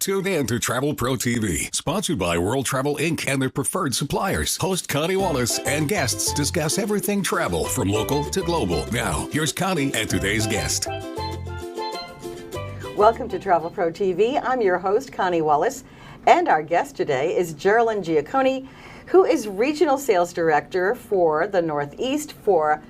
Tune in to Travel Pro TV, sponsored by World Travel Inc. and their preferred suppliers. Host Connie Wallace and guests discuss everything travel from local to global. Now, here's Connie and today's guest. Welcome to Travel Pro TV. I'm your host, Connie Wallace, and our guest today is Geraldine Giacconi, who is Regional Sales Director for the Northeast for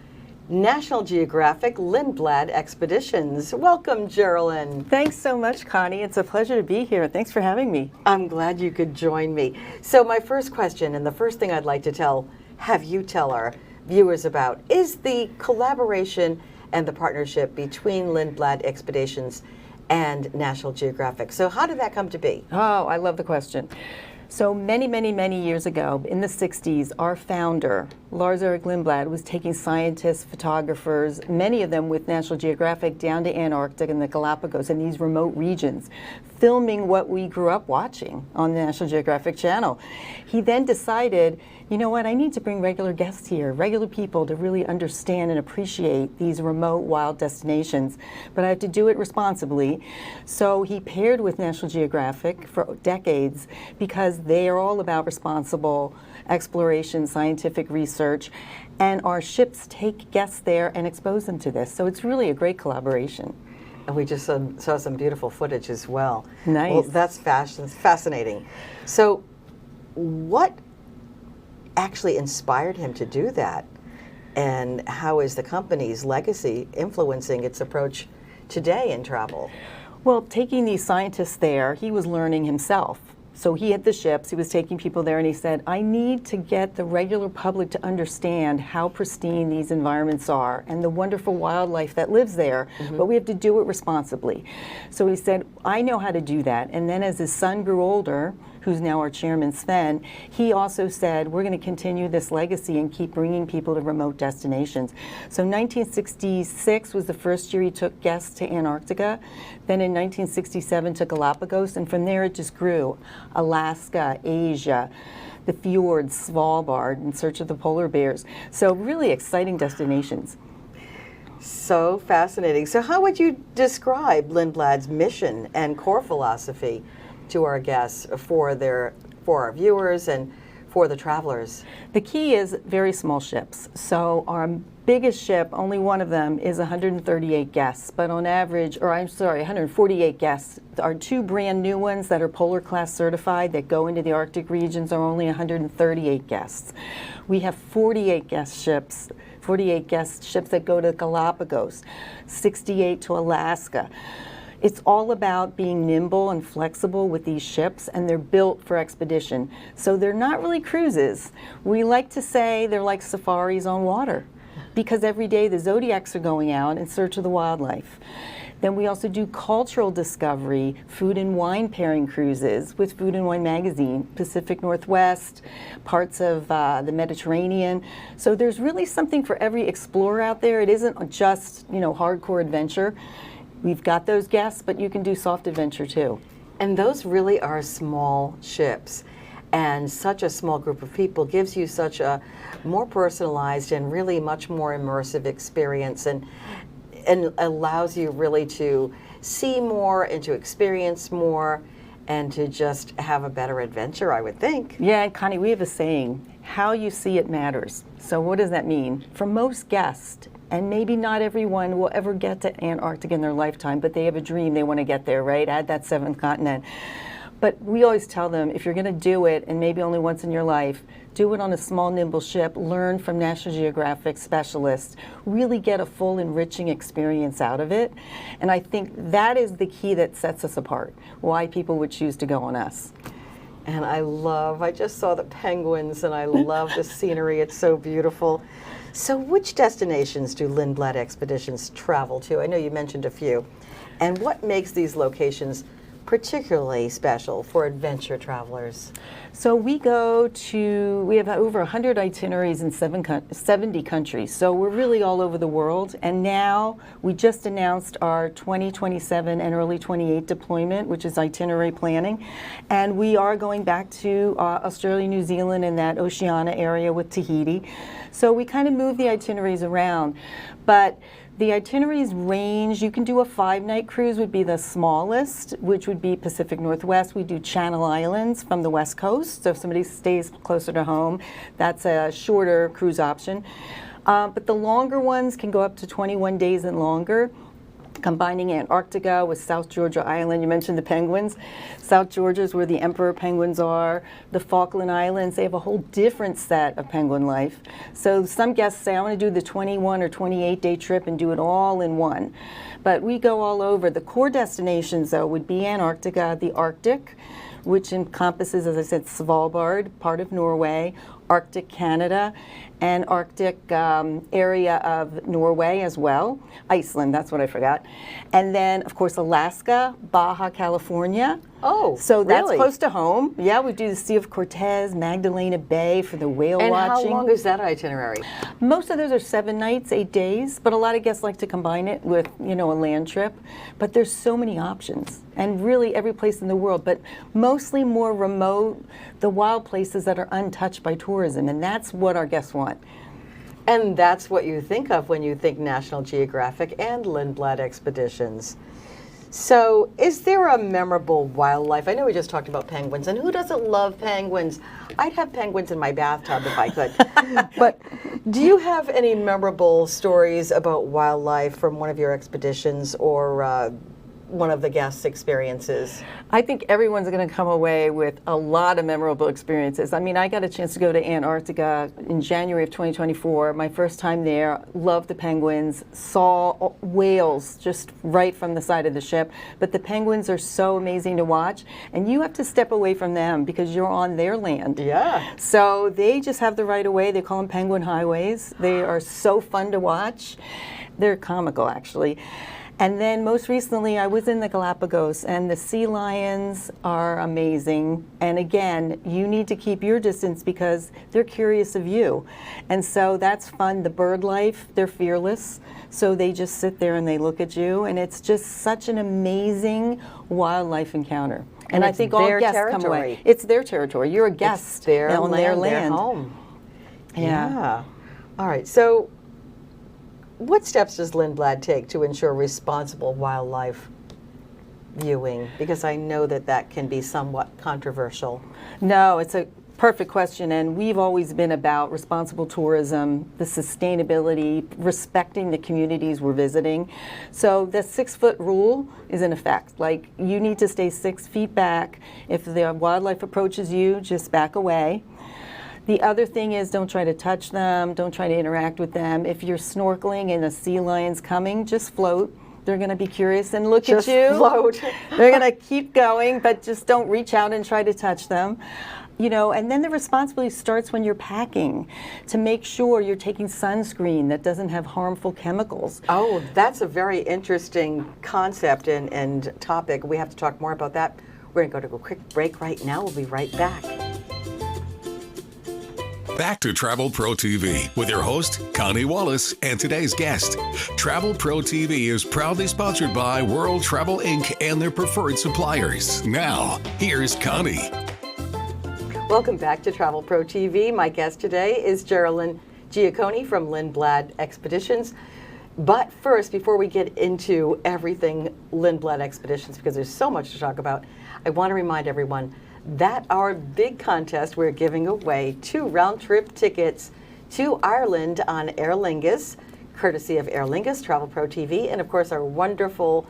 National Geographic Lindblad Expeditions. Welcome, Geraldine. Thanks so much, Connie. It's a pleasure to be here. Thanks for having me. I'm glad you could join me. So my first question, and the first thing I'd like to have you tell our viewers about, is the collaboration and the partnership between Lindblad Expeditions and National Geographic. So how did that come to be? Oh, I love the question. So many years ago, in the 60s, our founder, Lars-Erik Lindblad, was taking scientists, photographers, many of them with National Geographic, down to Antarctica and the Galapagos and these remote regions, filming what we grew up watching on the National Geographic Channel. He then decided, you know what, I need to bring regular guests here, regular people to really understand and appreciate these remote wild destinations, but I have to do it responsibly. So he paired with National Geographic for decades because they are all about responsible exploration, scientific research, and our ships take guests there and expose them to this. So it's really a great collaboration. And we just saw some beautiful footage as well. Nice. Well, that's fascinating. So what actually inspired him to do that? And how is the company's legacy influencing its approach today in travel? Well, taking these scientists there, he was learning himself. So he had the ships, he was taking people there, and he said, I need to get the regular public to understand how pristine these environments are and the wonderful wildlife that lives there, but we have to do it responsibly. So he said, I know how to do that. And then as his son grew older, who's now our chairman, Sven, he also said, we're going to continue this legacy and keep bringing people to remote destinations. So 1966 was the first year he took guests to Antarctica, then in 1967 to Galapagos, and from there it just grew. Alaska, Asia, the fjords, Svalbard, in search of the polar bears. So really exciting destinations. So fascinating. So how would you describe Lindblad's mission and core philosophy to our guests, for our viewers and for the travelers? The key is very small ships. So our biggest ship, only one of them, is 138 guests, but on average, 148 guests. Our two brand new ones that are polar class certified that go into the Arctic regions are only 138 guests. We have 48 guest ships that go to Galapagos, 68 to Alaska. It's all about being nimble and flexible with these ships, and they're built for expedition. So they're not really cruises. We like to say they're like safaris on water, because every day the Zodiacs are going out in search of the wildlife. Then we also do cultural discovery, food and wine pairing cruises with Food and Wine magazine, Pacific Northwest, parts of the Mediterranean. So there's really something for every explorer out there. It isn't just, hardcore adventure. We've got those guests, but you can do soft adventure too. And those really are small ships. And such a small group of people gives you such a more personalized and really much more immersive experience, and allows you really to see more and to experience more and to just have a better adventure, I would think. Yeah, Connie, we have a saying, how you see it matters. So what does that mean? For most guests, and maybe not everyone will ever get to Antarctica in their lifetime, but they have a dream, they want to get there, right? Add that seventh continent. But we always tell them, if you're going to do it, and maybe only once in your life, do it on a small, nimble ship, learn from National Geographic specialists, really get a full, enriching experience out of it. And I think that is the key that sets us apart, why people would choose to go on us. And I just saw the penguins, and I love the scenery. It's so beautiful. So which destinations do Lindblad Expeditions travel to? I know you mentioned a few. And what makes these locations particularly special for adventure travelers? So we have over 100 itineraries in 70 countries. So we're really all over the world. And now we just announced our 2027 and early 28 deployment, which is itinerary planning. And we are going back to Australia, New Zealand, and that Oceania area with Tahiti. So we kind of move the itineraries around. But The itineraries range. You can do a 5-night cruise would be the smallest, which would be Pacific Northwest. We do Channel Islands from the West Coast, so if somebody stays closer to home, that's a shorter cruise option. But the longer ones can go up to 21 days and longer, combining Antarctica with South Georgia Island. You mentioned the penguins. South Georgia is where the emperor penguins are. The Falkland Islands, they have a whole different set of penguin life. So some guests say, I want to do the 21 or 28-day trip and do it all in one. But we go all over. The core destinations, though, would be Antarctica, the Arctic, which encompasses, as I said, Svalbard, part of Norway, Arctic Canada, and Arctic area of Norway as well. Iceland, that's what I forgot. And then, of course, Alaska, Baja California. Oh, so that's really? close to home. Yeah, we do the Sea of Cortez, Magdalena Bay for the whale And watching. how long is that itinerary? Most of those are 7 nights, 8 days, but a lot of guests like to combine it with, a land trip. But there's so many options, and really every place in the world, but mostly more remote, the wild places that are untouched by tourism, and that's what our guests want. And that's what you think of when you think National Geographic and Lindblad Expeditions. So, is there a memorable wildlife? I know we just talked about penguins, and who doesn't love penguins? I'd have penguins in my bathtub if I could. But do you have any memorable stories about wildlife from one of your expeditions or one of the guests' experiences? I think everyone's going to come away with a lot of memorable experiences. I mean, I got a chance to go to Antarctica in January of 2024. My first time there, loved the penguins, saw whales just right from the side of the ship. But the penguins are so amazing to watch, and you have to step away from them because you're on their land. Yeah. So they just have the right of way. They call them penguin highways. They are so fun to watch. They're comical, actually. And then most recently, I was in the Galapagos, and the sea lions are amazing. And again, you need to keep your distance because they're curious of you. And so that's fun. The bird life, they're fearless. So they just sit there and they look at you. And it's just such an amazing wildlife encounter. And I think all guests come away. It's their territory. You're a guest It's their on land, their land. their home. Yeah. All right. So, what steps does Lindblad take to ensure responsible wildlife viewing? Because I know that that can be somewhat controversial. No, it's a perfect question, and we've always been about responsible tourism, the sustainability, respecting the communities we're visiting. So the 6-foot rule is in effect. Like, you need to stay 6 feet back. If the wildlife approaches you, just back away. The other thing is, don't try to touch them, don't try to interact with them. If you're snorkeling and a sea lion's coming, just float. They're going to be curious and look Just at you. float. They're going to keep going, but just don't reach out and try to touch them. And then the responsibility starts when you're packing to make sure you're taking sunscreen that doesn't have harmful chemicals. Oh, that's a very interesting concept and topic. We have to talk more about that. We're going to go to a quick break right now. We'll be right back. Back to Travel Pro TV with your host, Connie Wallace, and today's guest. Travel Pro TV is proudly sponsored by World Travel Inc. and their preferred suppliers. Now, here's Connie. Welcome back to Travel Pro TV. My guest today is Geraldine Giacconi from Lindblad Expeditions. But first, before we get into everything Lindblad Expeditions, because there's so much to talk about, I want to remind everyone that our big contest, we're giving away 2 round-trip tickets to Ireland on Aer Lingus, courtesy of Aer Lingus, Travel Pro TV, and of course our wonderful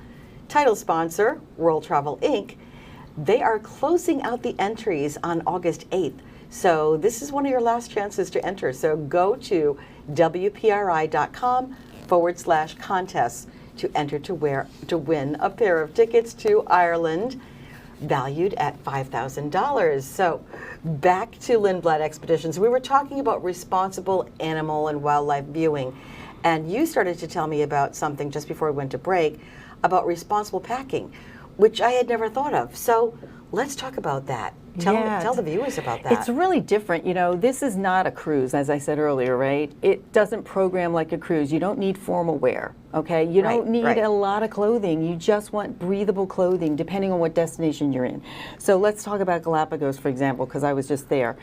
title sponsor, World Travel Inc. They are closing out the entries on August 8th. So this is one of your last chances to enter. So go to wpri.com/contests to enter to win a pair of tickets to Ireland, valued at $5,000. So back to Lindblad Expeditions. We were talking about responsible animal and wildlife viewing, and you started to tell me about something just before we went to break about responsible packing, which I had never thought of. So let's talk about that. Tell the viewers about that. It's really different. This is not a cruise, as I said earlier, right? It doesn't program like a cruise. You don't need formal wear. Okay, you don't need right. a lot of clothing. You just want breathable clothing, depending on what destination you're in. So let's talk about Galapagos, for example, because I was just there.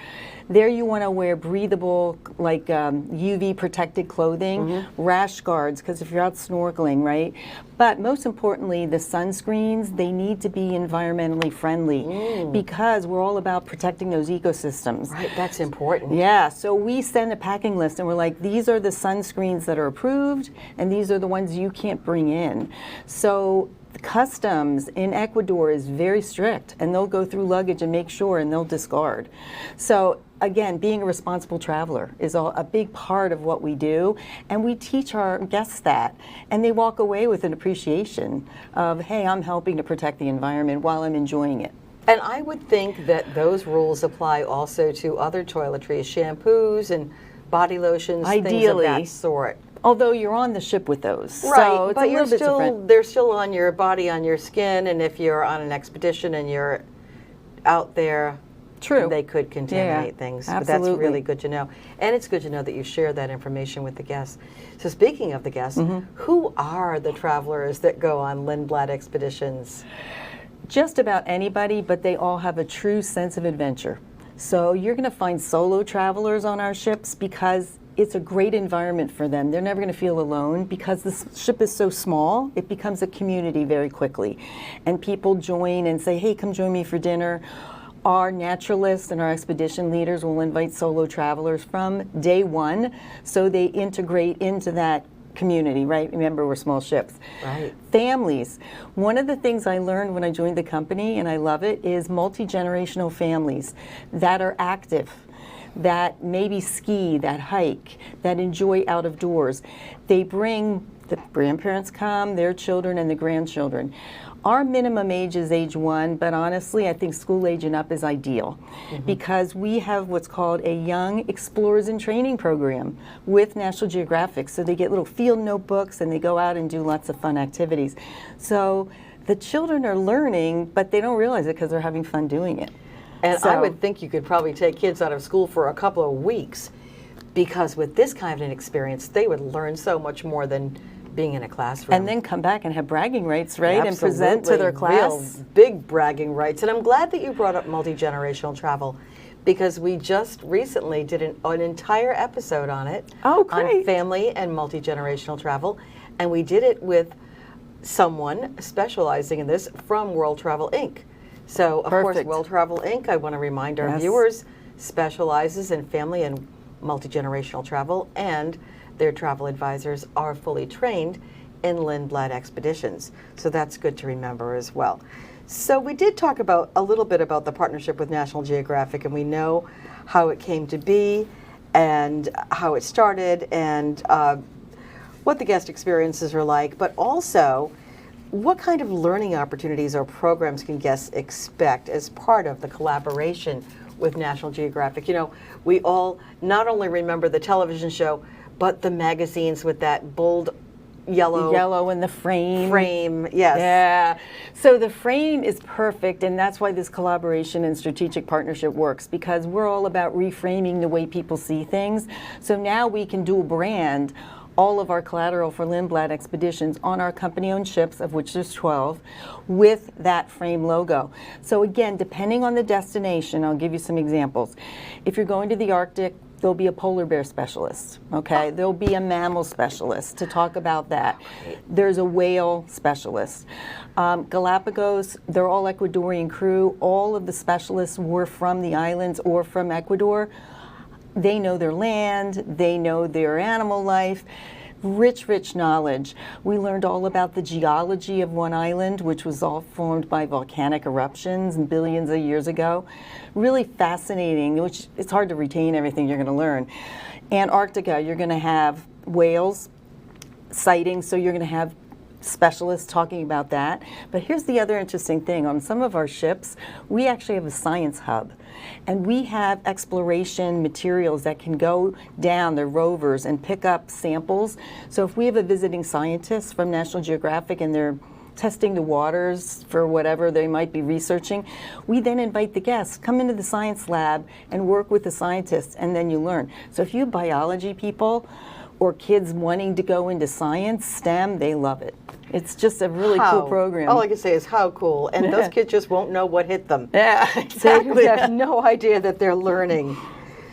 There you want to wear breathable, like UV protected clothing, rash guards, because if you're out snorkeling, right? But most importantly, the sunscreens, they need to be environmentally friendly because we're all about protecting those ecosystems. Right, that's important. Yeah, so we send a packing list and we're like, these are the sunscreens that are approved and these are the ones you can't bring in. So customs in Ecuador is very strict and they'll go through luggage and make sure and they'll discard. So again, being a responsible traveler is a big part of what we do, and we teach our guests that, and they walk away with an appreciation of, hey, I'm helping to protect the environment while I'm enjoying it. And I would think that those rules apply also to other toiletries, shampoos and body lotions, things of Ideally. that sort. Although you're on the ship with those. Right, So it's but a little bit different. they're still on your body, on your skin, and if you're on an expedition and you're out there, True. they could contaminate Yeah, things. absolutely. But that's really good to know. And it's good to know that you share that information with the guests. So speaking of the guests, who are the travelers that go on Lindblad Expeditions? Just about anybody, but they all have a true sense of adventure. So you're going to find solo travelers on our ships because it's a great environment for them. They're never going to feel alone because the ship is so small, it becomes a community very quickly. And people join and say, hey, come join me for dinner. Our naturalists and our expedition leaders will invite solo travelers from day one, so they integrate into that community, right? Remember, we're small ships. Right. Families. One of the things I learned when I joined the company, and I love it, is multi-generational families that are active, that maybe ski, that hike, that enjoy out of doors. They bring, the grandparents come, their children, and the grandchildren. Our minimum age is age 1, but honestly, I think school age and up is ideal because we have what's called a Young Explorers in Training program with National Geographic. So they get little field notebooks and they go out and do lots of fun activities. So the children are learning, but they don't realize it because they're having fun doing it. And So- I would think you could probably take kids out of school for a couple of weeks, because with this kind of an experience, they would learn so much more than being in a classroom. And then come back and have bragging rights, right? And present to Absolutely. their class. Real big bragging rights. And I'm glad that you brought up multi-generational travel, because we just recently did an entire episode on it. Oh, On great. family and multi-generational travel. And we did it with someone specializing in this from World Travel Inc. So, of course, Perfect. World Travel Inc., I want to remind our Yes. viewers, specializes in family and multi-generational travel, and their travel advisors are fully trained in Lindblad Expeditions. So that's good to remember as well. So we did talk about a little bit about the partnership with National Geographic, and we know how it came to be and how it started and what the guest experiences are like, but also what kind of learning opportunities or programs can guests expect as part of the collaboration with National Geographic? You know, we all not only remember the television show, but the magazines with that bold yellow in the frame. Yes. Yeah. So the frame is perfect, and that's why this collaboration and strategic partnership works, because we're all about reframing the way people see things. So now we can dual brand all of our collateral for Lindblad Expeditions on our company-owned ships, of which there's 12, with that frame logo. So again, depending on the destination, I'll give you some examples. If you're going to the Arctic, there'll be a polar bear specialist, okay? There'll be a mammal specialist to talk about that. There's a whale specialist. Galapagos, they're all Ecuadorian crew. All of the specialists were from the islands or from Ecuador. They know their land, they know their animal life. Rich knowledge. We learned all about the geology of one island, which was all formed by volcanic eruptions billions of years ago. Really fascinating, which it's hard to retain everything you're going to learn. Antarctica, you're going to have whales sightings, so you're going to have specialists talking about that. But here's the other interesting thing. On some of our ships, we actually have a science hub. And we have exploration materials that can go down, the rovers, and pick up samples. So if we have a visiting scientist from National Geographic and they're testing the waters for whatever they might be researching, we then invite the guests, come into the science lab and work with the scientists, and then you learn. So if you have biology people, or kids wanting to go into science, STEM, they love it. It's just a really cool program. All I can say is how cool. And those kids just won't know what hit them. Yeah, exactly. They have no idea that they're learning.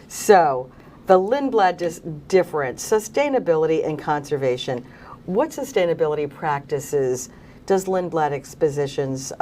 So, the Lindblad difference, sustainability and conservation. What sustainability practices does Lindblad expeditions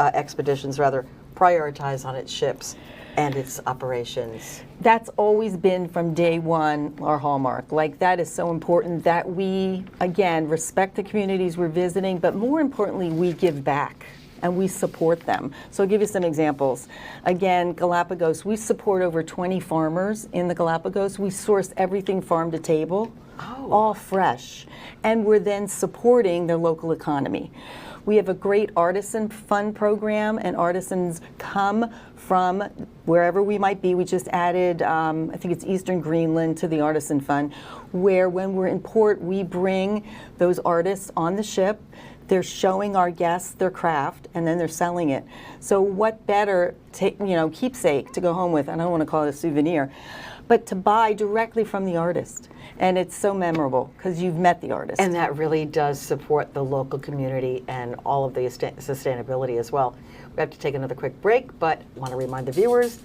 prioritize on its ships and its operations? That's always been from day one our hallmark. Like, that is so important that we, again, respect the communities we're visiting, but more importantly, we give back and we support them. So I'll give you some examples. Again, Galapagos, we support over 20 farmers in the Galapagos. We source everything farm to table, all fresh, and we're then supporting their local economy. We have a great artisan fund program, and artisans come from wherever we might be. We just added, I think it's Eastern Greenland, to the artisan fund, where when we're in port, we bring those artists on the ship. They're showing our guests their craft, and then they're selling it. So what better, keepsake to go home with? I don't want to call it a souvenir, but to buy directly from the artist. And it's so memorable because you've met the artist. And that really does support the local community and all of the sustainability as well. We have to take another quick break, but I want to remind the viewers,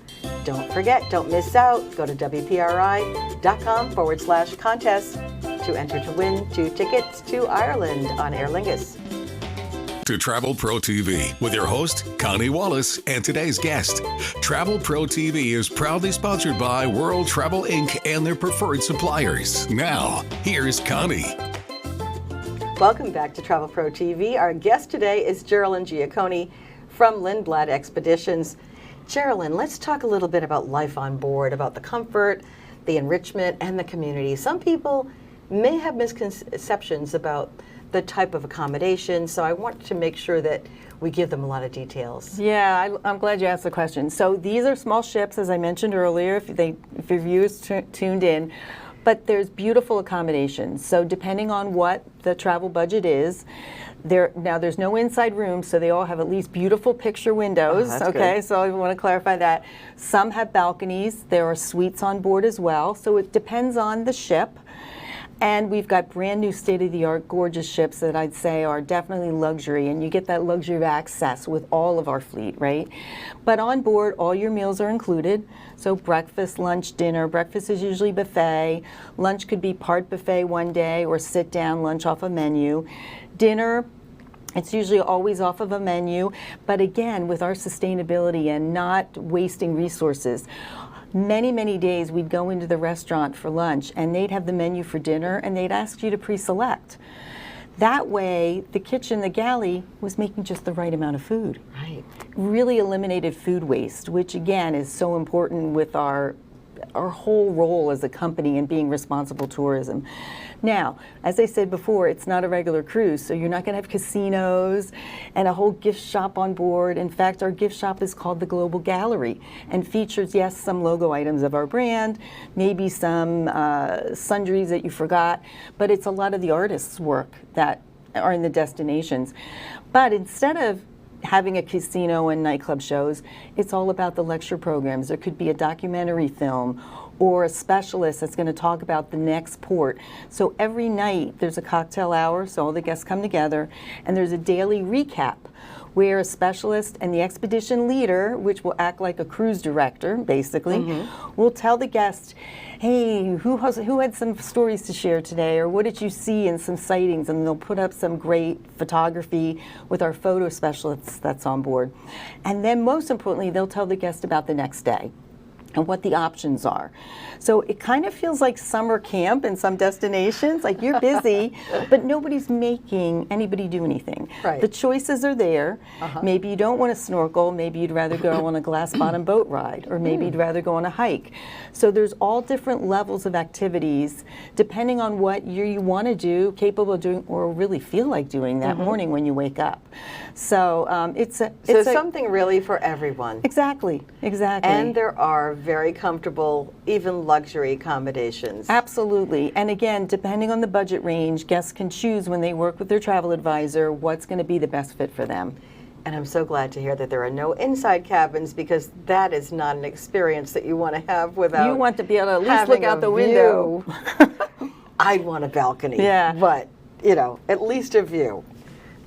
don't forget, don't miss out. Go to WPRI.com/contest to enter to win 2 tickets to Ireland on Aer Lingus. To Travel Pro TV with your host, Connie Wallace, and today's guest. Travel Pro TV is proudly sponsored by World Travel Inc. and their preferred suppliers. Now, here's Connie. Welcome back to Travel Pro TV. Our guest today is Geraldine Giacconi from Lindblad Expeditions. Geraldine, let's talk a little bit about life on board, about the comfort, the enrichment, and the community. Some people may have misconceptions about the type of accommodation, so I want to make sure that we give them a lot of details. Yeah, I'm glad you asked the question. So these are small ships, as I mentioned earlier, if your viewers tuned in, but there's beautiful accommodations. So depending on what the travel budget is, there's no inside rooms, so they all have at least beautiful picture windows. Okay, good. So I want to clarify that. Some have balconies. There are suites on board as well. So it depends on the ship. And we've got brand new state-of-the-art gorgeous ships that I'd say are definitely luxury, and you get that luxury of access with all of our fleet, right? But on board, all your meals are included. So breakfast, lunch, dinner. Breakfast is usually buffet. Lunch could be part buffet one day or sit-down lunch off a menu. Dinner, it's usually always off of a menu. But again, with our sustainability and not wasting resources, many days we'd go into the restaurant for lunch and they'd have the menu for dinner and they'd ask you to pre-select. That way, the kitchen, the galley, was making just the right amount of food. Right. Really eliminated food waste, which again is so important with our whole role as a company in being responsible tourism. Now, as I said before, it's not a regular cruise, so you're not going to have casinos and a whole gift shop on board. In fact, our gift shop is called the Global Gallery and features, yes, some logo items of our brand, maybe some sundries that you forgot, but it's a lot of the artists' work that are in the destinations. But instead of having a casino and nightclub shows, it's all about the lecture programs. There could be a documentary film or a specialist that's going to talk about the next port. So every night there's a cocktail hour, so all the guests come together, and there's a daily recap where a specialist and the expedition leader, which will act like a cruise director, basically, will tell the guest, hey, who had some stories to share today, or what did you see in some sightings, and they'll put up some great photography with our photo specialists that's on board. And then most importantly, they'll tell the guest about the next day and what the options are. So it kind of feels like summer camp in some destinations, like you're busy, but nobody's making anybody do anything. Right. The choices are there. Maybe you don't want to snorkel, maybe you'd rather go on a glass bottom boat ride, or maybe you'd rather go on a hike. So there's all different levels of activities, depending on what you want to do, capable of doing, or really feel like doing that morning when you wake up. So it's something really for everyone. Exactly. And there are very comfortable, even luxury accommodations. Absolutely. And again, depending on the budget range, guests can choose when they work with their travel advisor what's going to be the best fit for them. And I'm so glad to hear that there are no inside cabins, because that is not an experience that you want to have without. You want to be able to at least look out the window. I'd want a balcony. Yeah. But, you know, at least a view.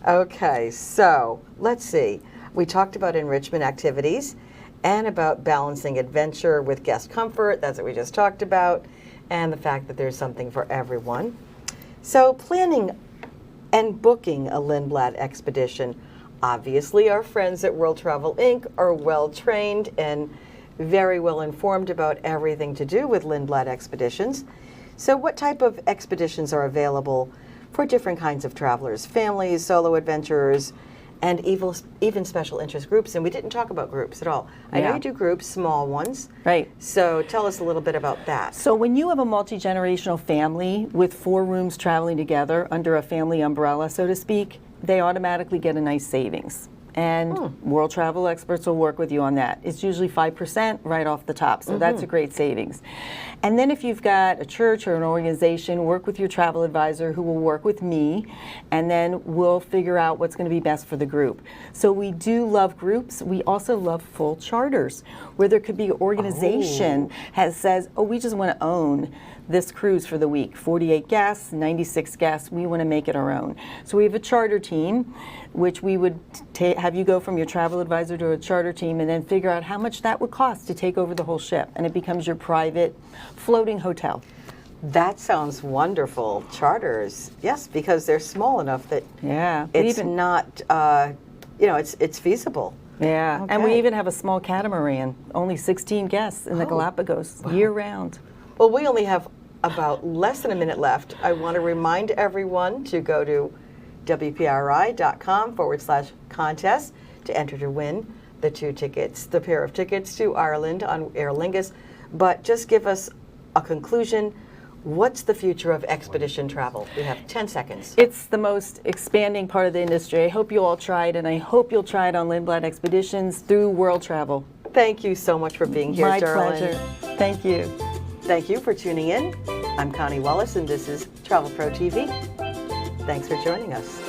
Okay, so let's see. We talked about enrichment activities and about balancing adventure with guest comfort. That's what we just talked about. And the fact that there's something for everyone. So planning and booking a Lindblad expedition. Obviously, our friends at World Travel Inc. are well trained and very well informed about everything to do with Lindblad Expeditions. So what type of expeditions are available for different kinds of travelers, families, solo adventurers, and even special interest groups? And we didn't talk about groups at all. I know you do groups, small ones. Right. So tell us a little bit about that. So when you have a multi-generational family with 4 rooms traveling together under a family umbrella, so to speak, they automatically get a nice savings. And World Travel experts will work with you on that. It's usually 5% right off the top, so that's a great savings. And then if you've got a church or an organization, work with your travel advisor who will work with me, and then we'll figure out what's going to be best for the group. So we do love groups. We also love full charters, where there could be an organization says, oh, we just want to own this cruise for the week. 48 guests, 96 guests, we want to make it our own. So we have a charter team, which we would have you go from your travel advisor to a charter team and then figure out how much that would cost to take over the whole ship. And it becomes your private floating hotel. That sounds wonderful. Charters, yes, because they're small enough that it's not, you know, it's feasible. Yeah, Okay. and we even have a small catamaran, only 16 guests in the Galapagos, year round. Well, we only have about less than a minute left. I want to remind everyone to go to wpri.com/contest to enter to win the pair of tickets to Ireland on Aer Lingus. But just give us a conclusion. What's the future of expedition travel? We have 10 seconds. It's the most expanding part of the industry. I hope you all try it, and I hope you'll try it on Lindblad Expeditions through World Travel. Thank you so much for being here, My Darlene. pleasure. Thank you. Thank you for tuning in. I'm Connie Wallace, and this is Travel Pro TV. Thanks for joining us.